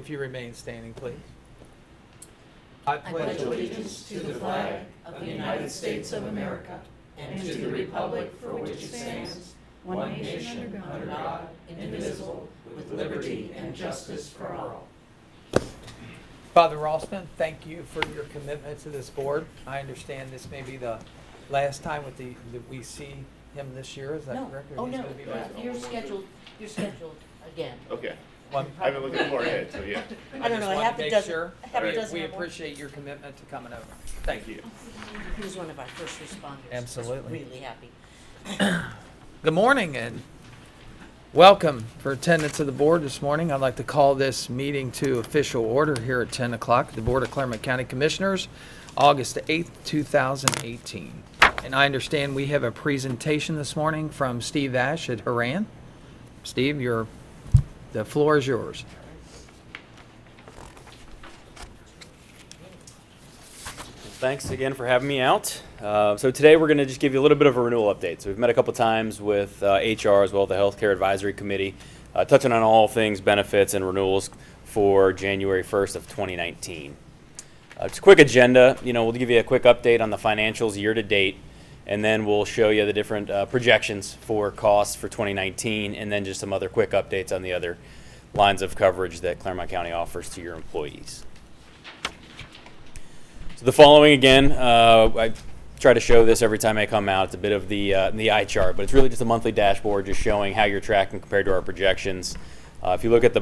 If you remain standing, please. I pledge allegiance to the flag of the United States of America and to the republic for which it stands, one nation under God, indivisible, with liberty and justice for all. Father Rossman, thank you for your commitment to this board. I understand this may be the last time that we see him this year. Is that correct? Oh, He's no. gonna be back? You're scheduled again. Okay. Well, I haven't looked far ahead, so yeah. I don't know, I just have wanted to make dozen. sure. I have a Alright. dozen We or more. appreciate your commitment to coming over. Thank you. He was one of our first responders. Absolutely. Really happy. Good morning and welcome for attendance of the board this morning. I'd like to call this meeting to official order here at 10 o'clock. The Board of Clermont County Commissioners, August 8th, 2018. And I understand we have a presentation this morning from Steve Ash at Haran. Steve, the floor is yours. Thanks again for having me out. So today we're going to just give you a little bit of a renewal update. So we've met a couple times with HR as well as the Healthcare Advisory Committee, touching on all things benefits and renewals for January 1st of 2019. Just a quick agenda. We'll give you a quick update on the financials year to date, and then we'll show you the different projections for costs for 2019, and then just some other quick updates on the other lines of coverage that Clermont County offers to your employees. So the following again, I try to show this every time I come out. It's a bit of the eye chart, but it's really just a monthly dashboard just showing how you're tracking compared to our projections. If you look at the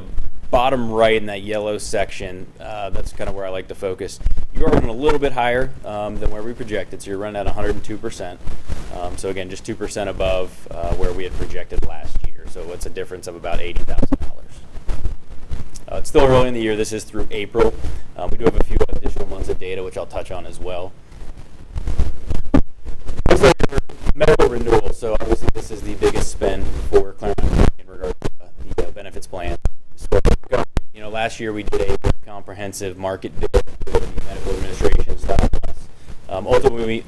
bottom right in that yellow section, that's kind of where I like to focus. You are running a little bit higher than where we projected, so you're running at 102%. So again, just 2% above where we had projected last year. So it's a difference of about $80,000. It's still early in the year. This is through April. We do have a few additional months of data, which I'll touch on as well. This is your medical renewal. So obviously this is the biggest spend for Clermont County in regard to the benefits plan. So, last year we did a comprehensive market bid for the medical administration style class. Ultimately,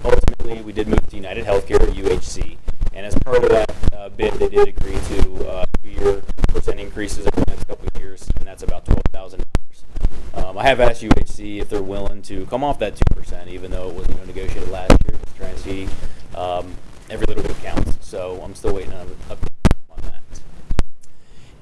we did move to United Healthcare, UHC, and as part of that bid, they did agree to 2-year % increases over the next couple of years, and that's about $12,000. I have asked UHC if they're willing to come off that 2%, even though it was negotiated last year, just trying to see every little bit counts. So I'm still waiting on an update on that.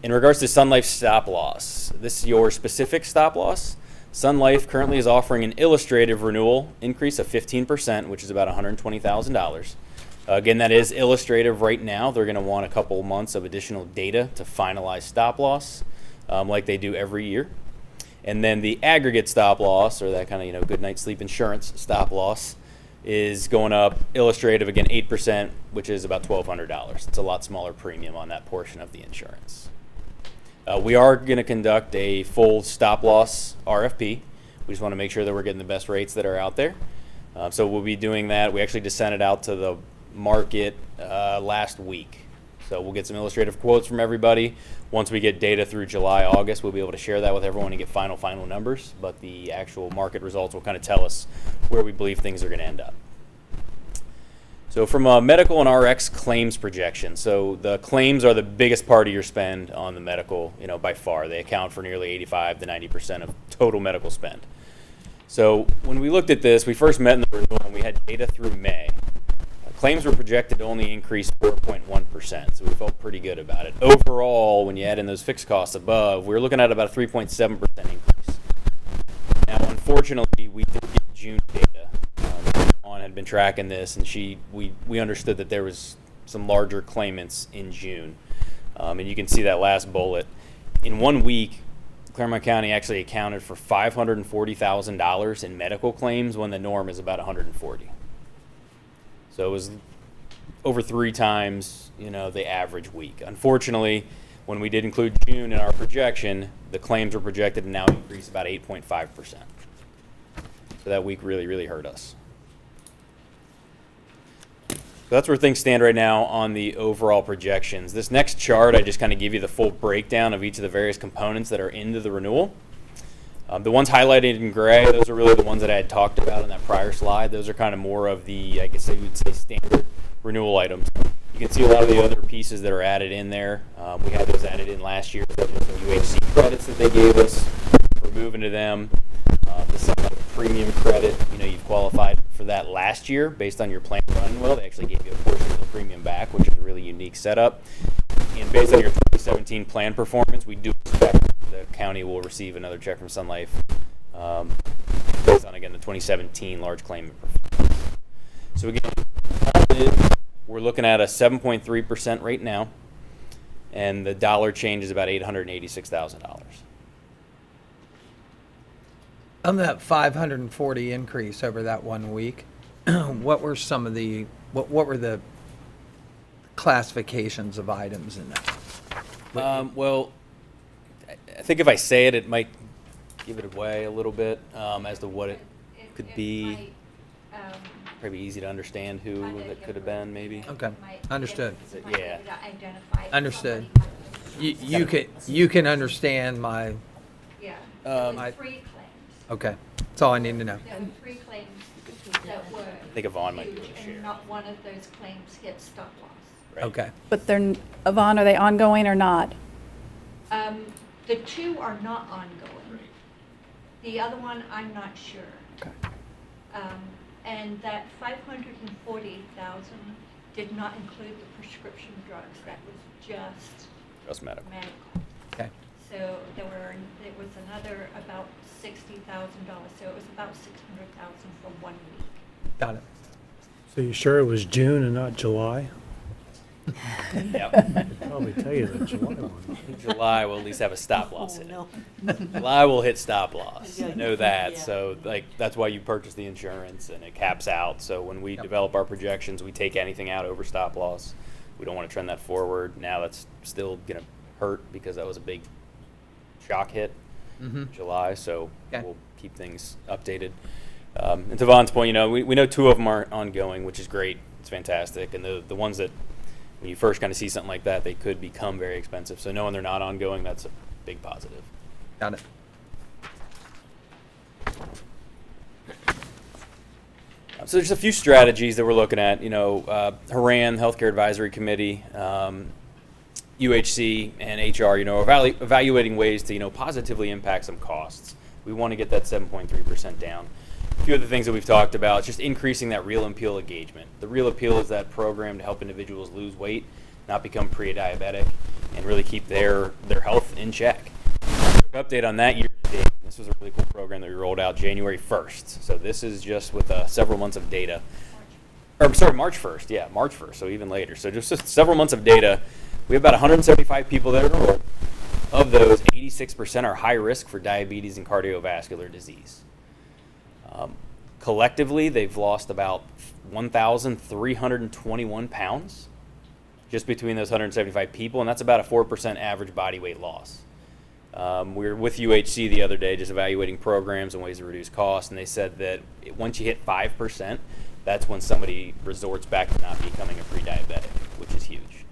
In regards to Sun Life stop loss, this is your specific stop loss. Sun Life currently is offering an illustrative renewal increase of 15%, which is about $120,000. Again, that is illustrative right now. They're going to want a couple months of additional data to finalize stop loss, like they do every year. And then the aggregate stop loss, or that kind of good night's sleep insurance stop loss, is going up illustrative again 8%, which is about $1,200. It's a lot smaller premium on that portion of the insurance. We are going to conduct a full stop loss RFP. We just want to make sure that we're getting the best rates that are out there. So we'll be doing that. We actually just sent it out to the market last week. So we'll get some illustrative quotes from everybody. Once we get data through July, August, we'll be able to share that with everyone and get final numbers. But the actual market results will kind of tell us where we believe things are going to end up. So from a medical and RX claims projection, so the claims are the biggest part of your spend on the medical, by far. They account for nearly 85 to 90% of total medical spend. So when we looked at this, we first met in the renewal and we had data through May. Claims were projected to only increase 4.1%, so we felt pretty good about it. Overall, when you add in those fixed costs above, we were looking at about a 3.7% increase. Now, unfortunately, we did get June data. Dawn had been tracking this, and we understood that there was some larger claimants in June. And you can see that last bullet. In 1 week, Clermont County actually accounted for $540,000 in medical claims when the norm is about $140,000. So it was over 3 times, the average week. Unfortunately, when we did include June in our projection, the claims were projected to now increase about 8.5%. So that week really, really hurt us. So that's where things stand right now on the overall projections. This next chart, I just kind of give you the full breakdown of each of the various components that are into the renewal. The ones highlighted in gray, those are really the ones that I had talked about in that prior slide. Those are kind of more of the, I guess you would say, standard renewal items. You can see a lot of the other pieces that are added in there. We had those added in last year, such as some UHC credits that they gave us. moving to them. The somewhat premium credit, you've qualified for that last year based on your plan running well. They actually gave you a portion of the premium back, which is a really unique setup. And based on your 2017 plan performance, we do expect the county will receive another check from Sun Life based on, again, the 2017 large claim performance. So again, we're looking at a 7.3% rate now, and the dollar change is about $886,000. On that 540 increase over that 1 week, what were what were the classifications of items in that? Well, I think if I say it, it might give it away a little bit as to what it could be. Probably easy to understand who that could have been, maybe. Okay, understood. Yeah. Understood. You can understand my, Yeah, I- 3 claims. okay, that's all I need to know. There were 3 claims that were I think Yvonne might be able huge, to share. and not one of those claims hit stop loss. Right. Okay, But they're, Yvonne, are they ongoing or not? The 2 are not ongoing. The other one, I'm not sure. Okay. And that 540,000 did not include the prescription drugs. That was just medical. medical. okay. So there was another about $60,000. So it was about $600,000 for 1 week. Got it. So you sure it was June and not July? Yep. I'd probably tell you the July one. July will at least have a stop loss in it. July will hit stop loss. I know that. So that's why you purchase the insurance, and it caps out. So when we develop our projections, we take anything out over stop loss. We don't want to trend that forward. Now that's still going to hurt because that was a big shock hit in July. So Okay. we'll keep things updated. And to Vaughn's point, we know 2 of them are ongoing, which is great. It's fantastic. And the ones that, when you first kind of see something like that, they could become very expensive. So knowing they're not ongoing, that's a big positive. Got it. So there's a few strategies that we're looking at. HRAN, Healthcare Advisory Committee, UHC, and HR, evaluating ways to, positively impact some costs. We want to get that 7.3% down. A few of the things that we've talked about, just increasing that Real Appeal engagement. The Real Appeal is that program to help individuals lose weight, not become pre-diabetic, and really keep their health in check. Quick update on that year to date. This was a really cool program that we rolled out January 1st. So this is just with several months of data. March 1st. Yeah, March 1st, so even later. So just several months of data. We have about 175 people that are enrolled. Of those, 86% are high risk for diabetes and cardiovascular disease. Collectively, they've lost about 1,321 pounds just between those 175 people, and that's about a 4% average body weight loss. We were with UHC the other day just evaluating programs and ways to reduce costs, and they said that once you hit 5%, that's when somebody resorts back to not becoming a pre-diabetic, which is huge.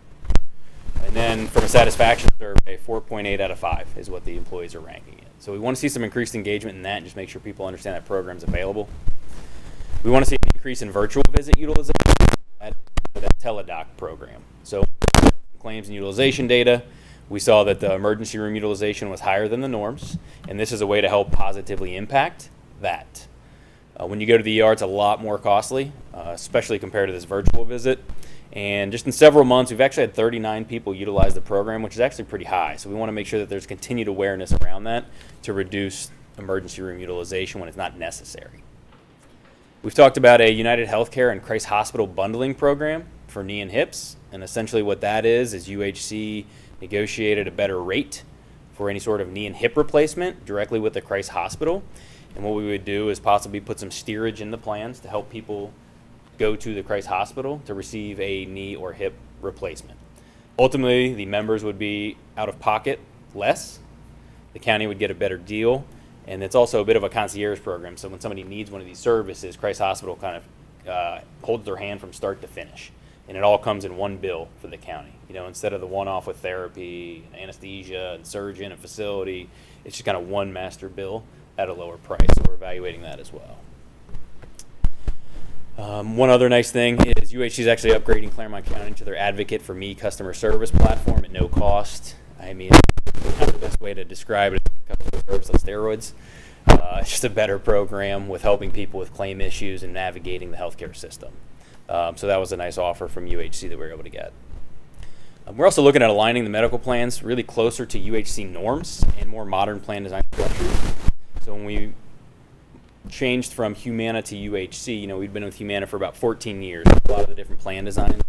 And then from a satisfaction survey, 4.8 out of 5 is what the employees are ranking it. So we want to see some increased engagement in that and just make sure people understand that program's available. We want to see an increase in virtual visit utilization at that teledoc program. So claims and utilization data, we saw that the emergency room utilization was higher than the norms, and this is a way to help positively impact that. When you go to the ER, it's a lot more costly, especially compared to this virtual visit. And just in several months, we've actually had 39 people utilize the program, which is actually pretty high. So we want to make sure that there's continued awareness around that to reduce emergency room utilization when it's not necessary. We've talked about a United Healthcare and Christ Hospital bundling program for knee and hips. And essentially what that is UHC negotiated a better rate for any sort of knee and hip replacement directly with the Christ Hospital. And what we would do is possibly put some steerage in the plans to help people go to the Christ Hospital to receive a knee or hip replacement. Ultimately, the members would be out of pocket less. The county would get a better deal. And it's also a bit of a concierge program. So when somebody needs one of these services, Christ Hospital kind of holds their hand from start to finish. And it all comes in one bill for the county. Instead of the one-off with therapy, and anesthesia, and surgeon, and facility, it's just kind of one master bill at a lower price. So we're evaluating that as well. One other nice thing is UHC is actually upgrading Clermont County to their Advocate for Me customer service platform at no cost. I mean, not the best way to describe it. A couple of reserves on steroids. It's just a better program with helping people with claim issues and navigating the healthcare system. So that was a nice offer from UHC that we were able to get. We're also looking at aligning the medical plans really closer to UHC norms and more modern plan design structures. So when we changed from Humana to UHC, you know, we'd been with Humana for about 14 years. A lot of the different plan designs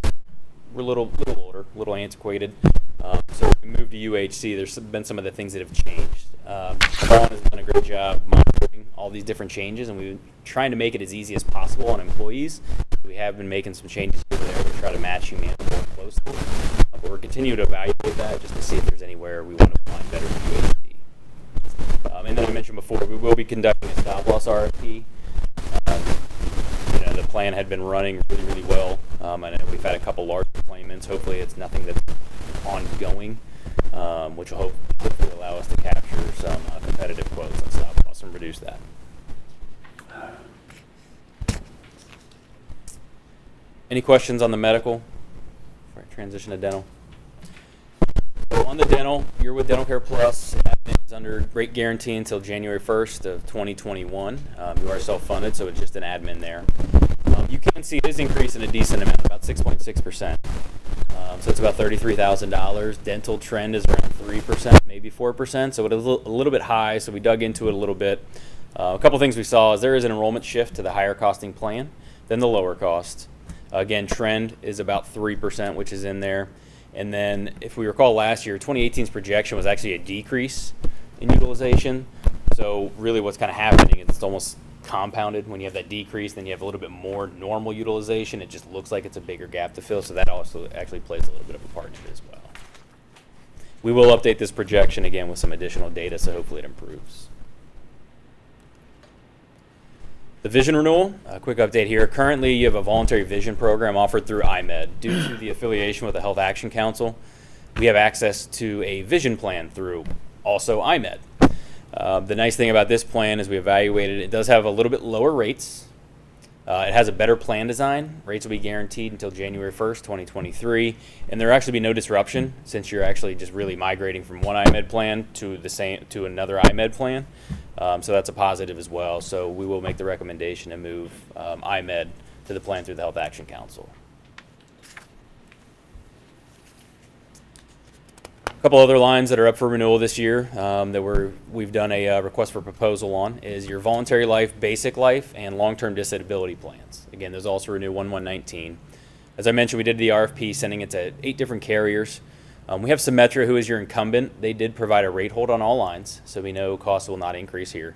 were a little older, a little antiquated. So when we moved to UHC, there's been some of the things that have changed. Clermont has done a great job monitoring all these different changes, and we've been trying to make it as easy as possible on employees. We have been making some changes here and there to try to match Humana more closely. But we're continuing to evaluate that just to see if there's anywhere we want to align better with UHC. And then I mentioned before, we will be conducting a stop-loss RFP. The plan had been running really, really well. I know we've had a couple large claimants. Hopefully it's nothing that's ongoing, which will hopefully allow us to capture some competitive quotes on stop-loss and reduce that. Any questions on the medical before I transition to dental? So on the dental, you're with Dental Care Plus. Admin is under rate guarantee until January 1st of 2021. You are self-funded, so it's just an admin there. You can see it is increasing a decent amount, about 6.6%. So it's about $33,000. Dental trend is around 3%, maybe 4%, so it is a little bit high, so we dug into it a little bit. A couple things we saw is there is an enrollment shift to the higher costing plan than the lower cost. Again, trend is about 3%, which is in there. And then if we recall last year, 2018's projection was actually a decrease in utilization. So really what's kind of happening is it's almost compounded. When you have that decrease, then you have a little bit more normal utilization. It just looks like it's a bigger gap to fill. So that also actually plays a little bit of a part in it as well. We will update this projection again with some additional data, so hopefully it improves. The vision renewal, a quick update here. Currently, you have a voluntary vision program offered through IMED. Due to the affiliation with the Health Action Council, we have access to a vision plan through also IMED. The nice thing about this plan is we evaluated it does have a little bit lower rates. It has a better plan design. Rates will be guaranteed until January 1st, 2023, and there will actually be no disruption since you're actually just really migrating from one IMED plan to another IMED plan. So that's a positive as well. So we will make the recommendation to move IMED to the plan through the Health Action Council. A couple other lines that are up for renewal this year that we've done a request for proposal on is your voluntary life, basic life, and long-term disability plans. Again, those also renew 1/1/19. As I mentioned, we did the RFP, sending it to 8 different carriers. We have Symetra, who is your incumbent. They did provide a rate hold on all lines, so we know costs will not increase here.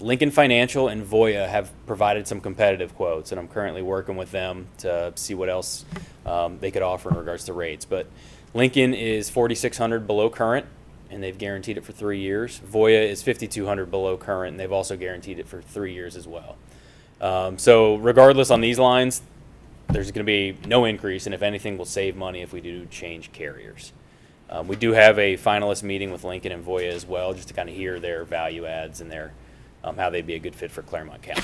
Lincoln Financial and Voya have provided some competitive quotes, and I'm currently working with them to see what else they could offer in regards to rates. But Lincoln is $4,600 below current, and they've guaranteed it for 3 years. Voya is $5,200 below current, and they've also guaranteed it for 3 years as well. So regardless on these lines, there's going to be no increase, and if anything, we'll save money if we do change carriers. We do have a finalist meeting with Lincoln and Voya as well, just to kind of hear their value adds and their how they'd be a good fit for Clermont County.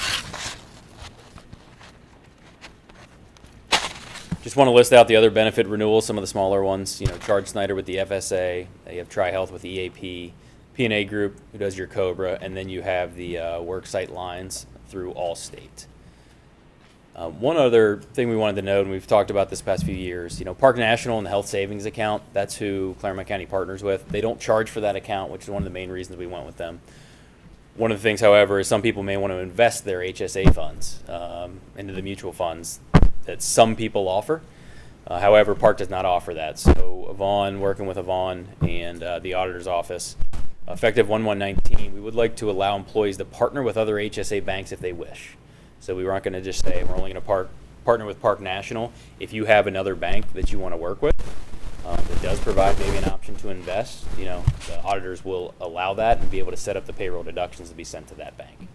Just want to list out the other benefit renewals, some of the smaller ones. You know, Charles Snyder with the FSA, you have Tri-Health with the EAP, P&A Group, who does your COBRA, and then you have the worksite lines through Allstate. One other thing we wanted to note, and we've talked about this past few years, you know, Park National and the Health Savings Account, that's who Clermont County partners with. They don't charge for that account, which is one of the main reasons we went with them. One of the things, however, is some people may want to invest their HSA funds into the mutual funds that some people offer. However, Park does not offer that. So Avon, working with Avon and the auditor's office, effective 1/1/19, we would like to allow employees to partner with other HSA banks if they wish. So we weren't going to just say we're only going to partner with Park National. If you have another bank that you want to work with that does provide maybe an option to invest, you know, the auditors will allow that and be able to set up the payroll deductions to be sent to that bank.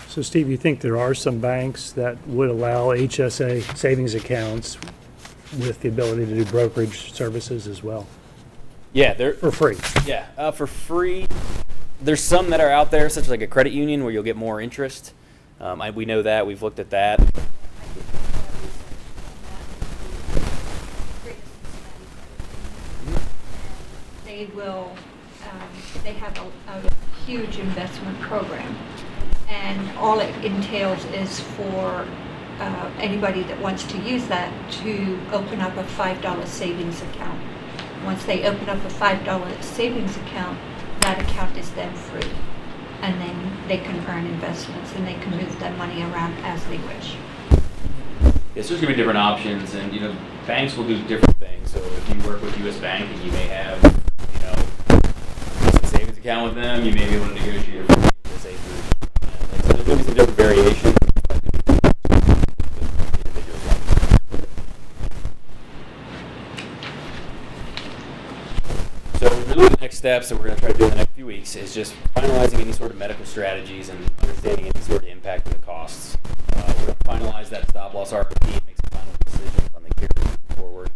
So Steve, you think there are some banks that would allow HSA savings accounts with the ability to do brokerage services as well? Yeah, they're For free? Yeah, for free. There's some that are out there, such as like a credit union, where you'll get more interest. We know that. We've looked at that. They will they have a huge investment program. And all it entails is for anybody that wants to use that to open up a $5 savings account. Once they open up a $5 savings account, that account is then free. And then they can earn investments and they can move that money around as they wish. Yes, there's going to be different options, and banks will do different things. So if you work with U.S. Bank and you may have, a savings account with them, you may be able to negotiate a free HSA through. So there's going to be some different variations. So really the next steps that we're going to try to do in the next few weeks is just finalizing any sort of medical strategies and understanding any sort of impact of the costs. We're going to finalize that stop-loss RFP and make some final decisions on the carriers moving forward.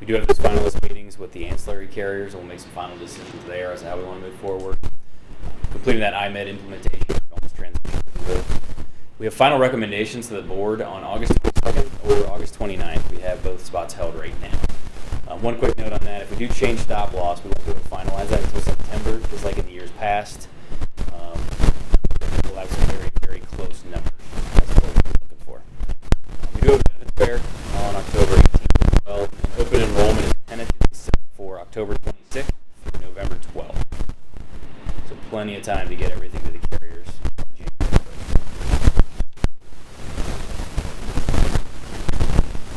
We do have those finalist meetings with the ancillary carriers, and we'll make some final decisions there as to how we want to move forward. Completing that IMED implementation, almost transition through. We have final recommendations to the board on August 22nd or August 29th. We have both spots held right now. One quick note on that, if we do change stop loss, we won't be able to finalize that until September, just like in the years past. We'll have some very, very close numbers. That's what we're looking for. We do have a benefits fair on October 18th as well. And open enrollment is tentatively set for October 26th through November 12th. So plenty of time to get everything to the carriers.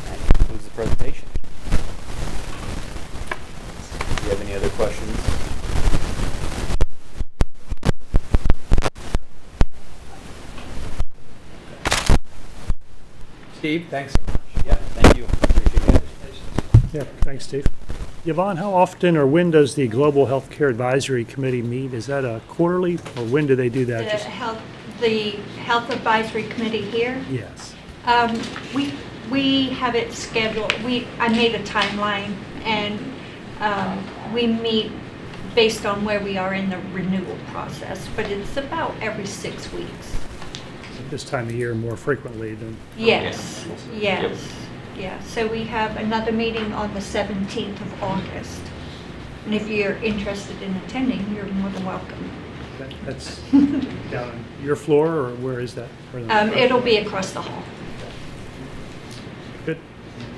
That concludes the presentation. Do you have any other questions? Steve, thanks so much. Yeah, thank you. Appreciate it. Yeah, thanks, Steve. Yvonne, how often or when does the Global Healthcare Advisory Committee meet? Is that a quarterly, or when do they do that? The Health Advisory Committee here, Yes. we have it scheduled, I made a timeline, and we meet based on where we are in the renewal process, but it's about every 6 weeks. This time of year more frequently than, Yes, yes, yeah. So we have another meeting on the 17th of August. And if you're interested in attending, you're more than welcome. that's down on your floor, or where is that? It'll be across the hall. Good.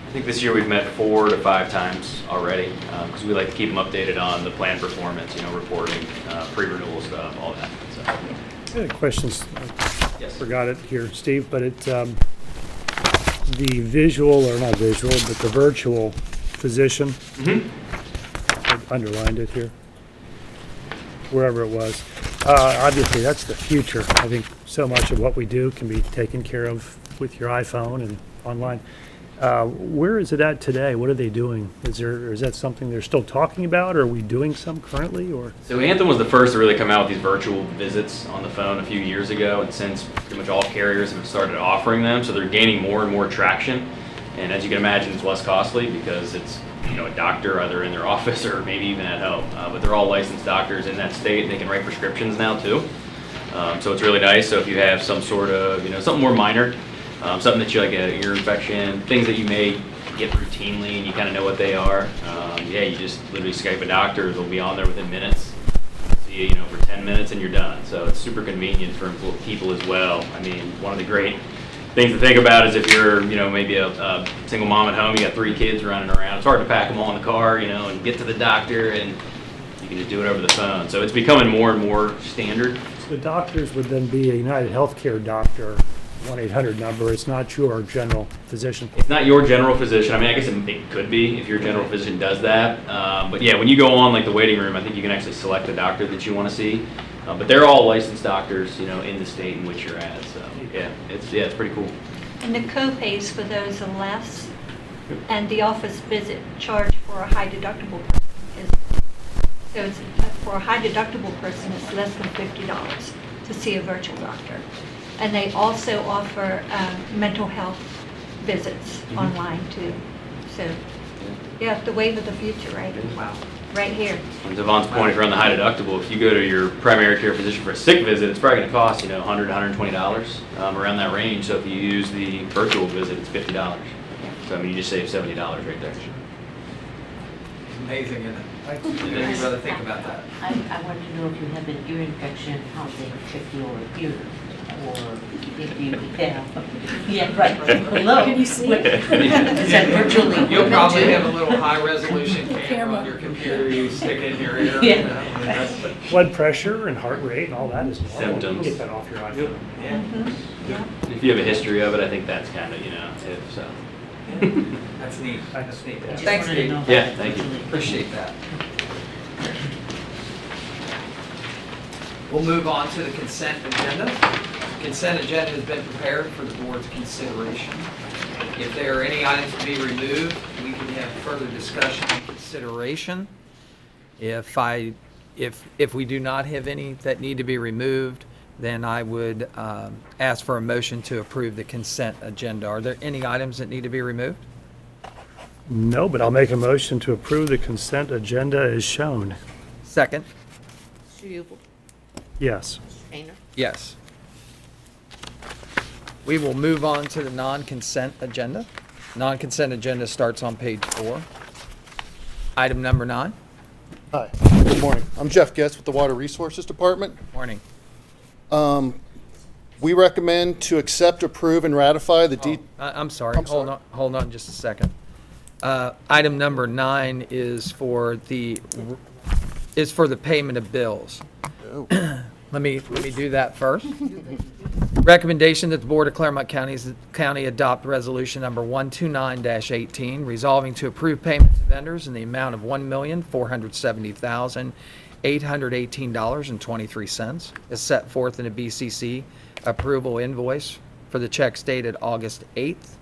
I think this year we've met 4 to 5 times already, because we like to keep them updated on the plan performance, reporting, pre-renewal stuff, all that. So, I had questions. yes. Forgot it here, Steve, but the visual, or not visual, but the virtual physician, I underlined it here, wherever it was. Obviously, that's the future. I think so much of what we do can be taken care of with your iPhone and online. Where is it at today? What are they doing? Is that something they're still talking about? Or are we doing some currently? Or So Anthem was the first to really come out with these virtual visits on the phone a few years ago, and since pretty much all carriers have started offering them, so they're gaining more and more traction. And as you can imagine, it's less costly because it's a doctor either in their office or maybe even at home. But they're all licensed doctors in that state. They can write prescriptions now too. So it's really nice. So if you have some sort of something more minor, something that you like, an ear infection, things that you may get routinely and you kind of know what they are. You just literally Skype a doctor. They'll be on there within minutes. See you, for 10 minutes and you're done. So it's super convenient for people as well. I mean, one of the great things to think about is if you're, maybe a single mom at home, you got 3 kids running around. It's hard to pack them all in the car, and get to the doctor, and you can just do it over the phone. So it's becoming more and more standard. so the doctors would then be a United Healthcare doctor, 1-800 number. It's not your general physician. It's not your general physician. I mean, I guess it could be if your general physician does that. But yeah, when you go on like the waiting room, I think you can actually select the doctor that you want to see. But they're all licensed doctors, in the state in which you're at. So yeah, it's pretty cool. And the co-pays for those are less, and the office visit charge for a high deductible person for a high deductible person, it's less than $50 to see a virtual doctor. And they also offer mental health visits online too. So yeah, the wave of the future, right? Wow. Right here. And Devon's point around the high deductible, if you go to your primary care physician for a sick visit, it's probably going to cost, $100 to $120, around that range. So if you use the virtual visit, it's $50. So I mean, you just save $70 right there. Amazing, isn't it? What do you brother think about that? I wanted to know if you have an ear infection, how they check your ear, or if you have. Yeah, right. Hello. Can you see? Is that virtually? You'll probably too? have a little high-resolution camera on your computer you stick in your ear. Yeah. You know, and that's- Blood pressure and heart rate and all that is normal. You can Symptoms. get that off your iPhone. yeah, If you have a history of it, I think that's kind of, if so. that's neat. That's neat. Just Thanks, wanted to know Steve. about Yeah, it thank you. virtually. Appreciate that. We'll move on to the consent agenda. Consent agenda has been prepared for the board's consideration. If there are any items to be removed, we can have further discussion and consideration. If we do not have any that need to be removed, then I would ask for a motion to approve the consent agenda. Are there any items that need to be removed? No, but I'll make a motion to approve the consent agenda as shown. Second? Mr. Ubel, Yes. Mr. Painter, Yes. We will move on to the non-consent agenda. Non-consent agenda starts on page 4. Item number 9. Hi, good morning. I'm Jeff Getz with the Water Resources Department. Morning. We recommend to accept, approve, and ratify the I'm sorry. I'm sorry. Hold on just a second. Item number 9 is for the payment of bills. Oh. Let me do that first. Recommendation that the Board of Clermont County adopt resolution number 129-18, resolving to approve payment to vendors in the amount of $1,470,818.23, as set forth in a BCC approval invoice for the checks dated August 8th.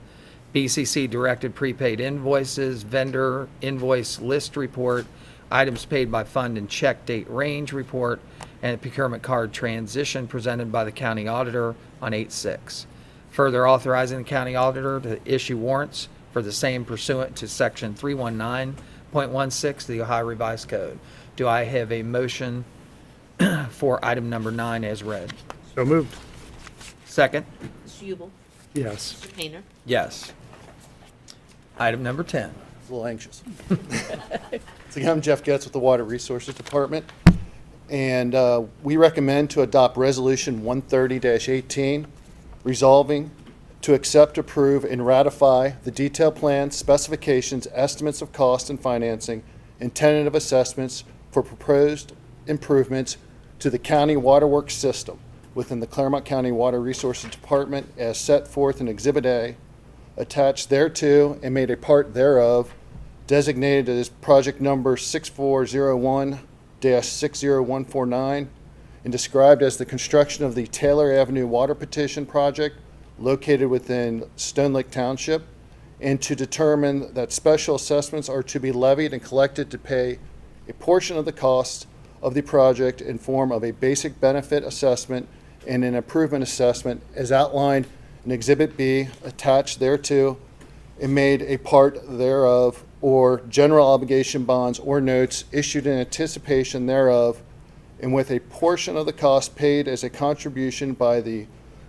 BCC directed prepaid invoices, vendor invoice list report, items paid by fund and check date range report, and a procurement card transition presented by the county auditor on 8/6. Further authorizing the county auditor to issue warrants for the same pursuant to section 319.16 of the Ohio Revised Code. Do I have a motion for item number 9 as read? So moved. Second? Mr. Ubel, Yes. Mr. Painter, Yes. Item number 10. a little anxious. So again, I'm Jeff Getz with the Water Resources Department, and we recommend to adopt Resolution 130-18, resolving to accept, approve, and ratify the detailed plans, specifications, estimates of cost and financing, and tentative assessments for proposed improvements to the county waterworks system within the Clermont County Water Resources Department as set forth in Exhibit A, attached thereto and made a part thereof, designated as project number 6401-60149, and described as the construction of the Taylor Avenue Water Petition Project located within Stone Lake Township, and to determine that special assessments are to be levied and collected to pay a portion of the cost of the project in form of a basic benefit assessment and an improvement assessment as outlined in Exhibit B, attached thereto, and made a part thereof, or general obligation bonds or notes issued in anticipation thereof, and with a portion of the cost paid as a contribution by the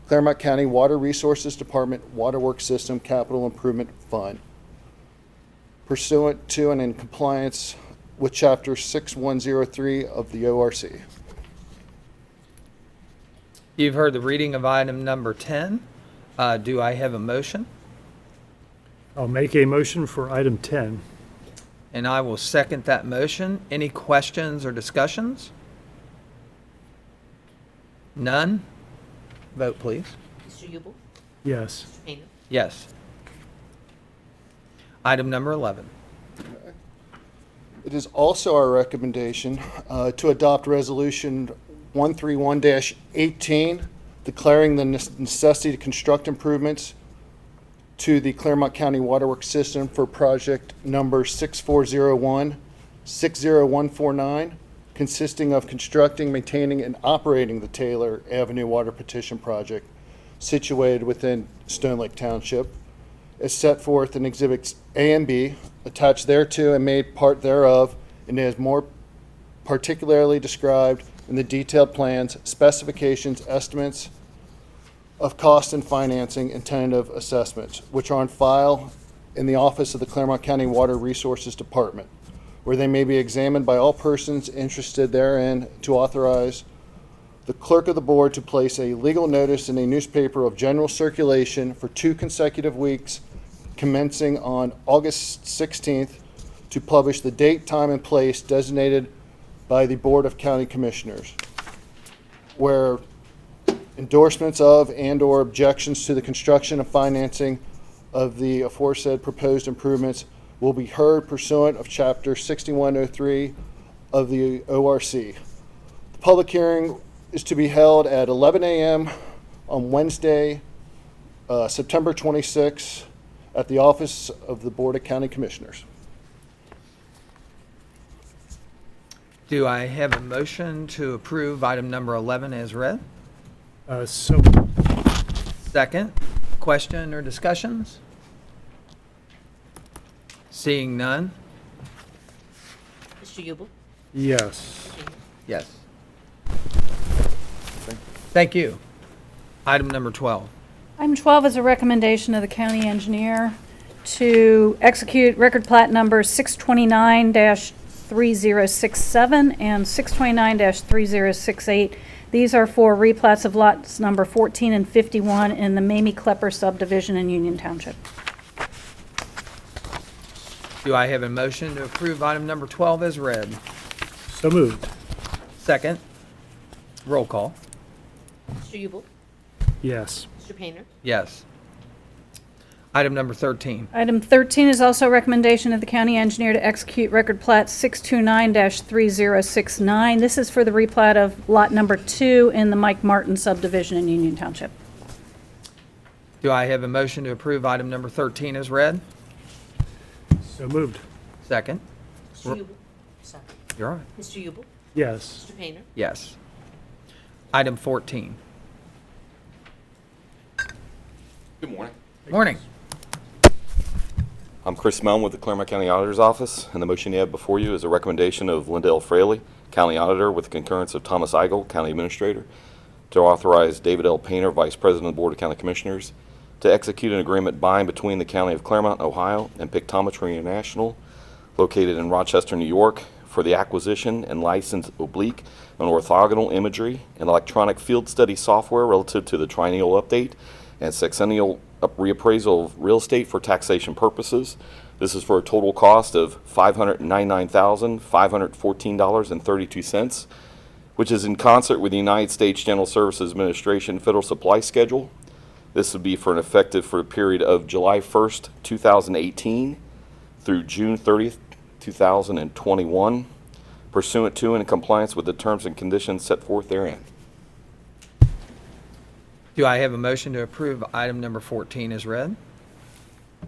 Clermont County Water Resources Department Waterworks System Capital Improvement Fund, pursuant to and in compliance with Chapter 6103 of the ORC. You've heard the reading of item number 10. Do I have a motion? I'll make a motion for item 10. And I will second that motion. Any questions or discussions? None? Vote, please. Mr. Ubel, Yes. Mr. Painter, Yes. Item number 11. It is also our recommendation to adopt Resolution 131-18, declaring the necessity to construct improvements to the Clermont County Waterworks System for project number 6401-60149, consisting of constructing, maintaining, and operating the Taylor Avenue Water Petition Project situated within Stone Lake Township, as set forth in Exhibits A and B, attached thereto and made part thereof, and is more particularly described in the detailed plans, specifications, estimates of cost and financing, and tentative assessments, which are on file in the office of the Clermont County Water Resources Department, where they may be examined by all persons interested therein, to authorize the clerk of the board to place a legal notice in a newspaper of general circulation for 2 consecutive weeks commencing on August 16th to publish the date, time, and place designated by the Board of County Commissioners, where endorsements of and/or objections to the construction and financing of the aforesaid proposed improvements will be heard pursuant of Chapter 6103 of the ORC. The public hearing is to be held at 11 a.m. on Wednesday, September 26, at the office of the Board of County Commissioners. Do I have a motion to approve item number 11 as read? So, Second, question or discussions? Seeing none? Mr. Ubel? yes. Yes. Thank you. Item number 12. Item 12 is a recommendation of the county engineer to execute record plat number 629-3067 and 629-3068. These are for replats of lots number 14 and 51 in the Mamie Klepper subdivision in Union Township. Do I have a motion to approve item number 12 as read? So moved. Second, roll call. Mr. Ubel? Yes. Mr. Painter? Yes. Item number 13. Item 13 is also a recommendation of the county engineer to execute record plat 629-3069. This is for the replat of lot number 2 in the Mike Martin subdivision in Union Township. Do I have a motion to approve item number 13 as read? So moved. Second, Mr. Ubel? Sorry. you're on. Mr. Ubel? Yes. Mr. Painter? Yes. Item 14. Good morning. Morning. I'm Chris Melm with the Clermont County Auditor's Office, and the motion you have before you is a recommendation of Linda L. Fraley, County Auditor, with the concurrence of Thomas Eigel, County Administrator, to authorize David L. Painter, Vice President of the Board of County Commissioners, to execute an agreement by and between the County of Clermont, Ohio, and Pictometry International, located in Rochester, New York, for the acquisition and license oblique on orthogonal imagery and electronic field study software relative to the triennial update and sexennial reappraisal of real estate for taxation purposes. This is for a total cost of $599,514.32, which is in concert with the United States General Services Administration Federal Supply Schedule. This would be for an effective for a period of July 1st, 2018 through June 30th, 2021, pursuant to and in compliance with the terms and conditions set forth therein. Do I have a motion to approve item number 14 as read?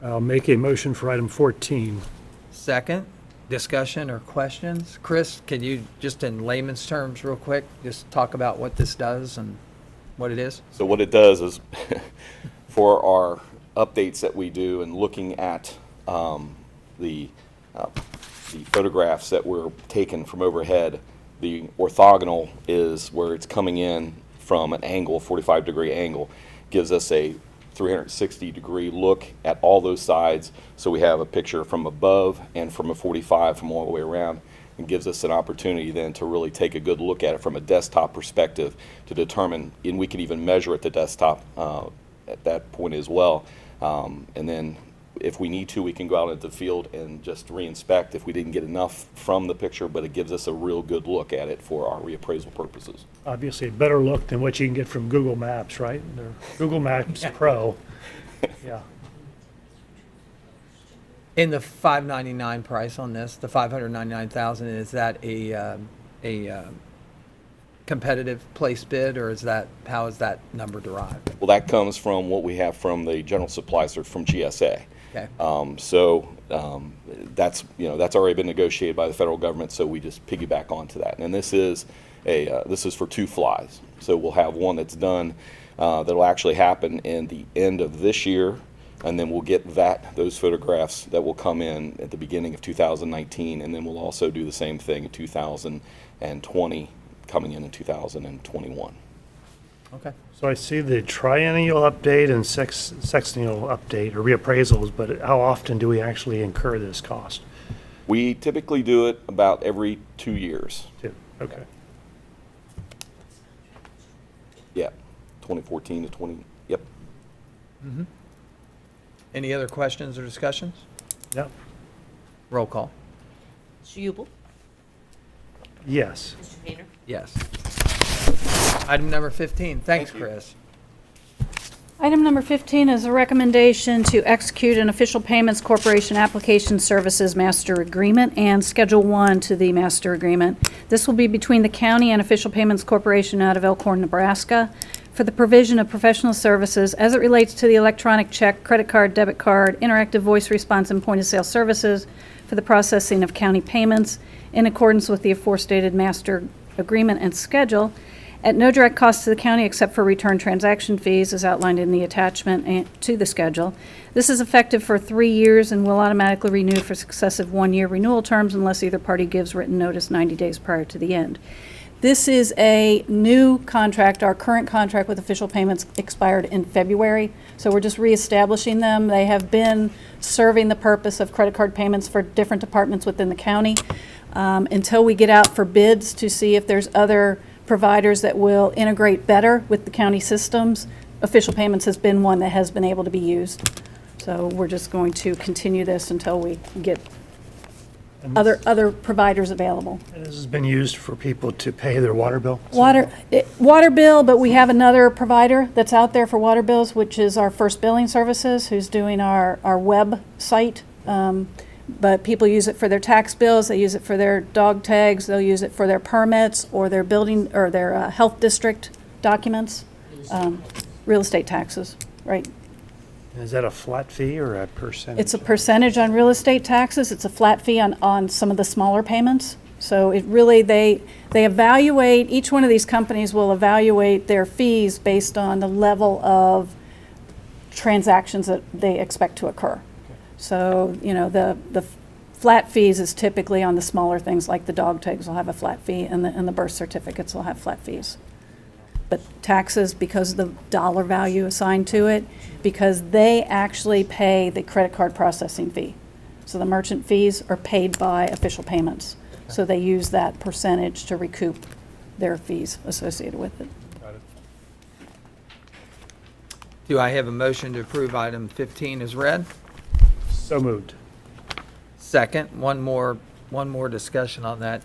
I'll make a motion for item 14. Second, discussion or questions? Chris, can you, just in layman's terms real quick, just talk about what this does and what it is? So what it does is, for our updates that we do and looking at the photographs that were taken from overhead, the orthogonal is where it's coming in from an angle, 45-degree angle, gives us a 360-degree look at all those sides. So we have a picture from above and from a 45 from all the way around, and gives us an opportunity then to really take a good look at it from a desktop perspective to determine, and we can even measure at the desktop at that point as well. And then if we need to, we can go out into the field and just re-inspect if we didn't get enough from the picture, but it gives us a real good look at it for our reappraisal purposes. Obviously, a better look than what you can get from Google Maps, right? They're Google Maps Pro. Yeah. In the $599 price on this, the $599,000, is that a competitive place bid, or is that, how is that number derived? Well, that comes from what we have from the general supply search from GSA. Okay. That's, that's already been negotiated by the federal government, so we just piggyback onto that. And this is this is for 2 flies. So we'll have one that's done that'll actually happen in the end of this year, and then we'll get those photographs that will come in at the beginning of 2019, and then we'll also do the same thing in 2020, coming in 2021. Okay. So I see the triennial update and sexennial update or reappraisals, but how often do we actually incur this cost? We typically do it about every 2 years. Two, okay. Yeah, 2014 to 20, yep. Any other questions or discussions? No, Roll call. Mr. Ubel? yes. Mr. Painter? Yes. Item number 15. Thanks, Thank you. Chris. Item number 15 is a recommendation to execute an Official Payments Corporation Application Services Master Agreement and Schedule 1 to the Master Agreement. This will be between the county and Official Payments Corporation out of Elkhorn, Nebraska, for the provision of professional services as it relates to the electronic check, credit card, debit card, interactive voice response, and point-of-sale services for the processing of county payments in accordance with the aforestated Master Agreement and Schedule, at no direct cost to the county except for return transaction fees as outlined in the attachment to the schedule. This is effective for 3 years and will automatically renew for successive one-year renewal terms unless either party gives written notice 90 days prior to the end. This is a new contract. Our current contract with Official Payments expired in February, so we're just reestablishing them. They have been serving the purpose of credit card payments for different departments within the county until we get out for bids to see if there's other providers that will integrate better with the county systems. Official Payments has been one that has been able to be used. So we're just going to continue this until we get other providers available. This has been used for people to pay their water bill? Water bill, but we have another provider that's out there for water bills, which is our First Billing Services, who's doing our website. But people use it for their tax bills, they use it for their dog tags, they'll use it for their permits or their building, or their health district documents, real estate taxes, right? Is that a flat fee or a percentage? It's a percentage on real estate taxes, it's a flat fee on some of the smaller payments. So it really, they evaluate, each one of these companies will evaluate their fees based on the level of transactions that they expect to occur. So, you know, the flat fees is typically on the smaller things, like the dog tags will have a flat fee, and the birth certificates will have flat fees. But taxes, because of the dollar value assigned to it, because they actually pay the credit card processing fee. So the merchant fees are paid by Official Payments. So they use that percentage to recoup their fees associated with it. Do I have a motion to approve item 15 as read? So moved. Second, one more discussion on that.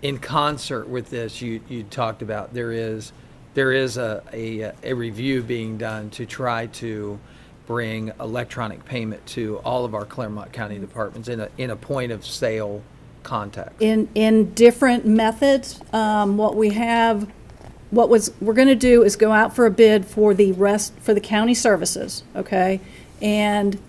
In concert with this, you talked about there is a review being done to try to bring electronic payment to all of our Clermont County departments in a point of sale context. In different methods, we're going to do is go out for a bid for the county services, okay? And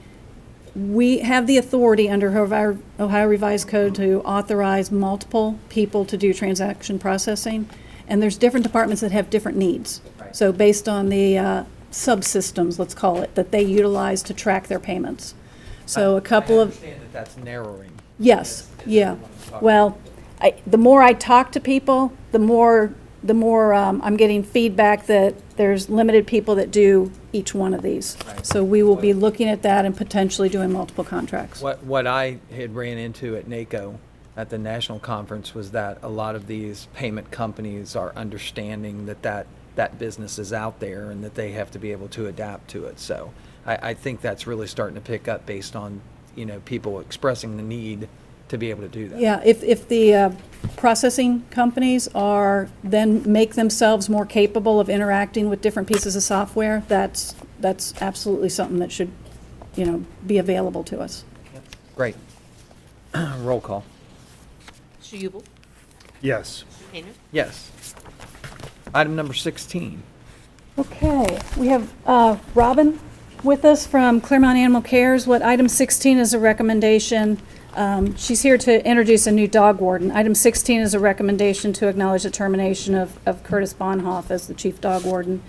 we have the authority under Ohio Revised Code to authorize multiple people to do transaction processing. And there's different departments that have different needs. Right. So based on the subsystems, let's call it, that they utilize to track their payments. So a couple I of, understand that that's narrowing. yes, yeah. Well, the more I talk to people, the more I'm getting feedback that there's limited people that do each one of these. Right. So we will be looking at that and potentially doing multiple contracts. What I had ran into at NACO at the national conference was that a lot of these payment companies are understanding that business is out there and that they have to be able to adapt to it. So I think that's really starting to pick up based on, people expressing the need to be able to do that. Yeah, if the processing companies then make themselves more capable of interacting with different pieces of software, that's absolutely something that should, be available to us. Great. Roll call. Mr. Ubel? Yes. Mr. Painter? Yes. Item number 16. Okay, we have Robin with us from Clermont Animal Cares. What item 16 is a recommendation. She's here to introduce a new dog warden. Item 16 is a recommendation to acknowledge the termination of Curtis Bonhoff as the chief dog warden.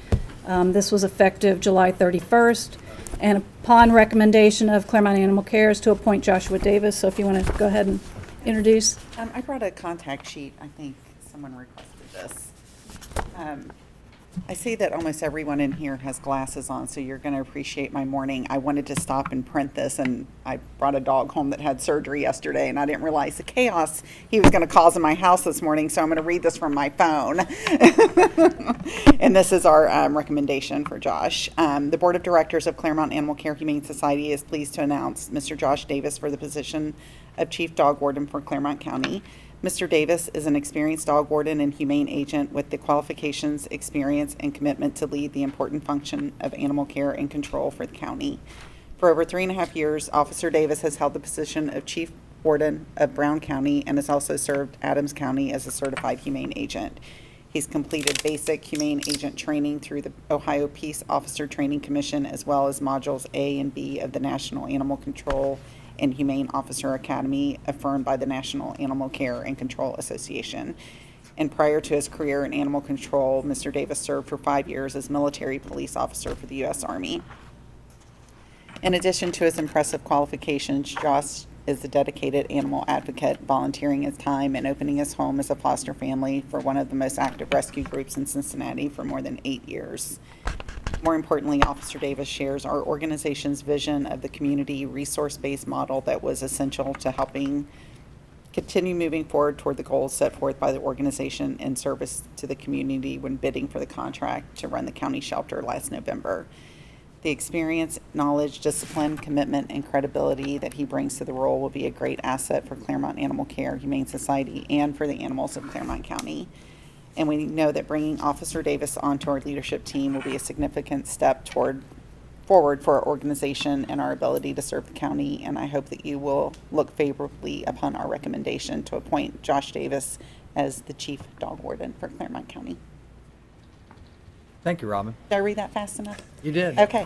This was effective July 31st. And upon recommendation of Clermont Animal Cares to appoint Joshua Davis. So if you want to go ahead and introduce. I brought a contact sheet. I think someone requested this. I see that almost everyone in here has glasses on, so you're going to appreciate my morning. I wanted to stop and print this, and I brought a dog home that had surgery yesterday, and I didn't realize the chaos he was going to cause in my house this morning, so I'm going to read this from my phone. And this is our recommendation for Josh. The Board of Directors of Clermont Animal Care Humane Society is pleased to announce Mr. Josh Davis for the position of Chief Dog Warden for Clermont County. Mr. Davis is an experienced dog warden and humane agent with the qualifications, experience, and commitment to lead the important function of animal care and control for the county. For over 3.5 years, Officer Davis has held the position of Chief Warden of Brown County and has also served Adams County as a certified humane agent. He's completed basic humane agent training through the Ohio Peace Officer Training Commission, as well as modules A and B of the National Animal Control and Humane Officer Academy, affirmed by the National Animal Care and Control Association. And prior to his career in animal control, Mr. Davis served for 5 years as military police officer for the U.S. Army. In addition to his impressive qualifications, Josh is a dedicated animal advocate, volunteering his time and opening his home as a foster family for one of the most active rescue groups in Cincinnati for more than 8 years. More importantly, Officer Davis shares our organization's vision of the community resource-based model that was essential to helping continue moving forward toward the goals set forth by the organization in service to the community when bidding for the contract to run the county shelter last November. The experience, knowledge, discipline, commitment, and credibility that he brings to the role will be a great asset for Clermont Animal Care Humane Society and for the animals of Clermont County. And we know that bringing Officer Davis onto our leadership team will be a significant step forward for our organization and our ability to serve the county. And I hope that you will look favorably upon our recommendation to appoint Josh Davis as the Chief Dog Warden for Clermont County. Thank you, Robin. Did I read that fast enough? You did. Okay.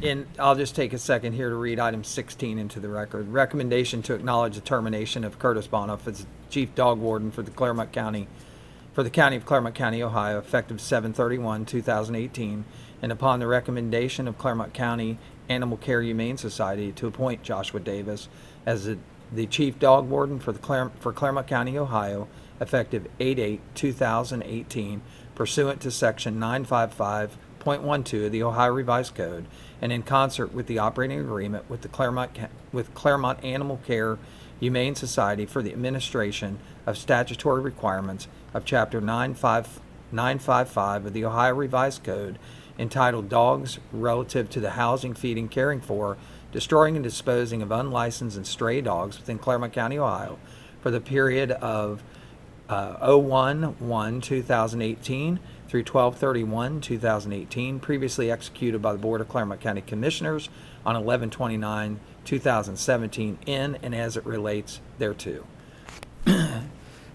And I'll just take a second here to read item 16 into the record. Recommendation to acknowledge the termination of Curtis Bonoff as Chief Dog Warden for the County of Clermont County, Ohio, effective 7/31/2018, and upon the recommendation of Clermont County Animal Care Humane Society to appoint Joshua Davis as the Chief Dog Warden for Clermont County, Ohio, effective 8/8/2018, pursuant to Section 955.12 of the Ohio Revised Code, and in concert with the operating agreement with Clermont Animal Care Humane Society for the administration of statutory requirements of Chapter 955 of the Ohio Revised Code, entitled Dogs Relative to the Housing, Feeding, Caring for, Destroying, and Disposing of Unlicensed and Stray Dogs within Clermont County, Ohio, for the period of 01/1/2018 through 12/31/2018, previously executed by the Board of Clermont County Commissioners on 11/29/2017, in and as it relates thereto.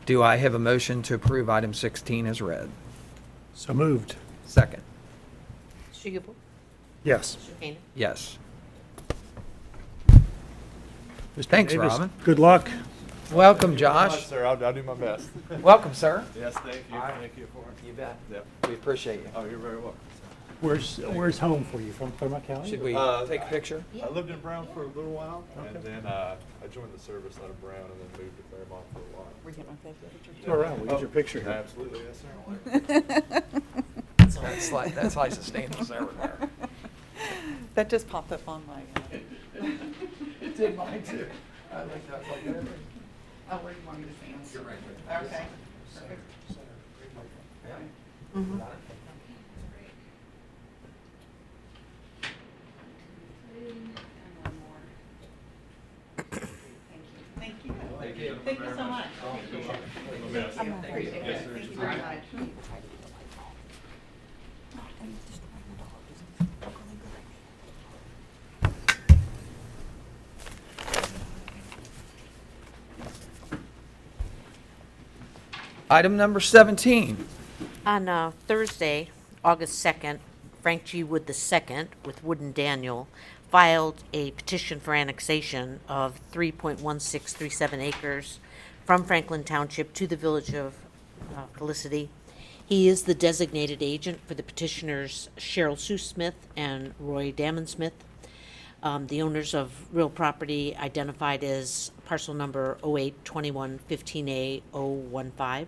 Do I have a motion to approve item 16 as read? So moved. Second. Struble, Yes. Kane, Yes. Mr. Thanks, Davis, Robin. Good luck. Welcome, Josh. Sir, I'll do my best. Welcome, sir. Yes, thank you. All right. Thank you for it. You bet. Yep. We appreciate you. Oh, you're very welcome. Where's home for you? From Clermont County? Should we take a picture? I lived in Brown for a little while, and then I joined the service out of Brown, and then moved to Clermont for a while. Go around, we'll get your picture here. Absolutely, yes, sir. That's like sustainable over there. That just popped up on my, It did mine too. I think that's like that. oh, where do you want me to stand? You're right there. Okay. Thank you. Thank you. Thank you so much. I'm not afraid to. Thank you very much. Item number 17. On Thursday, August 2nd, Frank G. Wood II with Wood and Daniel filed a petition for annexation of 3.1637 acres from Franklin Township to the village of Felicity. He is the designated agent for the petitioners Cheryl Sue Smith and Roy Damon Smith. The owners of real property identified as parcel number 082115A015.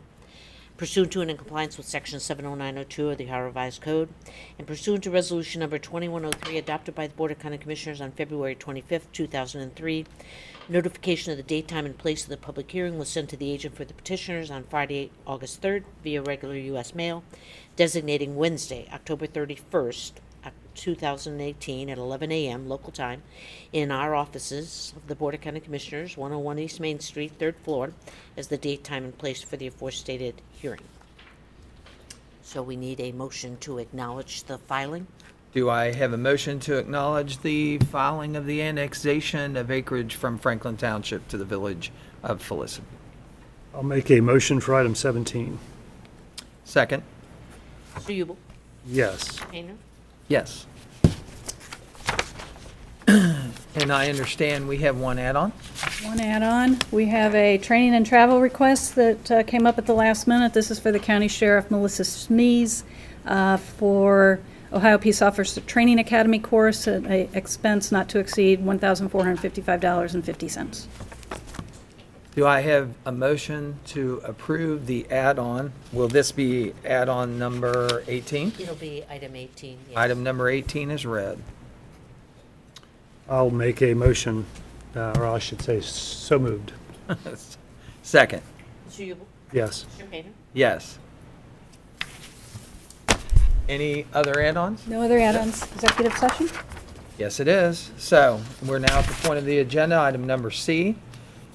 pursuant to and in compliance with Section 70902 of the Ohio Revised Code, and pursuant to Resolution Number 2103 adopted by the Board of County Commissioners on February 25th, 2003. Notification of the date, time, and place of the public hearing was sent to the agent for the petitioners on Friday, August 3rd, via regular U.S. mail, designating Wednesday, October 31st, 2018, at 11 a.m. local time, in our offices of the Board of County Commissioners, 101 East Main Street, 3rd floor, as the date, time, and place for the aforestated hearing. So we need a motion to acknowledge the filing. Do I have a motion to acknowledge the filing of the annexation of acreage from Franklin Township to the village of Felicity? I'll make a motion for item 17. Second? Mr. Ubel? Yes. Painter? Yes. And I understand we have one add-on? One add-on, we have a training and travel request that came up at the last minute. This is for the County Sheriff Melissa Smees for Ohio Peace Officer Training Academy course at an expense not to exceed $1,455.50. Do I have a motion to approve the add-on? Will this be add-on number 18? It'll be item 18. Yes. Item number 18 is read. I'll make a motion, or I should say, so moved. Second? Mr. Ubel? Yes. Mr. Painter? Yes. Any other add-ons? No other add-ons, executive session? Yes, it is. So we're now at the point of the agenda, item number C,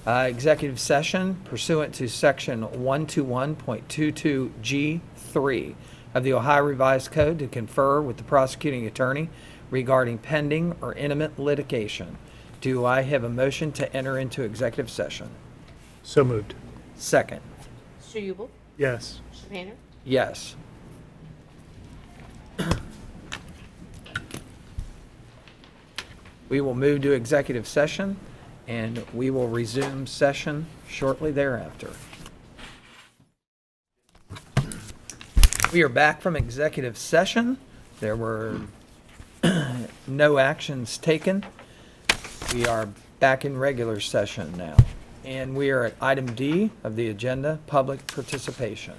executive session pursuant to section 121.22G3 of the Ohio Revised Code to confer with the prosecuting attorney regarding pending or imminent litigation. Do I have a motion to enter into executive session? So moved. Second? Mr. Ubel? Yes. Mr. Painter? Yes. We will move to executive session, and we will resume session shortly thereafter. We are back from executive session. There were no actions taken. We are back in regular session now, and we are at item D of the agenda, public participation.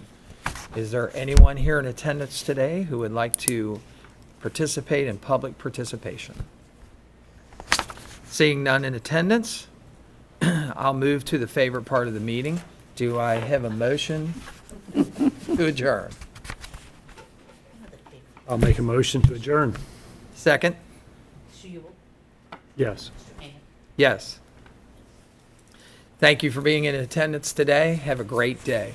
Is there anyone here in attendance today who would like to participate in public participation? Seeing none in attendance, I'll move to the favorite part of the meeting. Do I have a motion to adjourn? I'll make a motion to adjourn. Second? Mr. Ubel? Yes. Mr. Painter? Yes. Thank you for being in attendance today. Have a great day.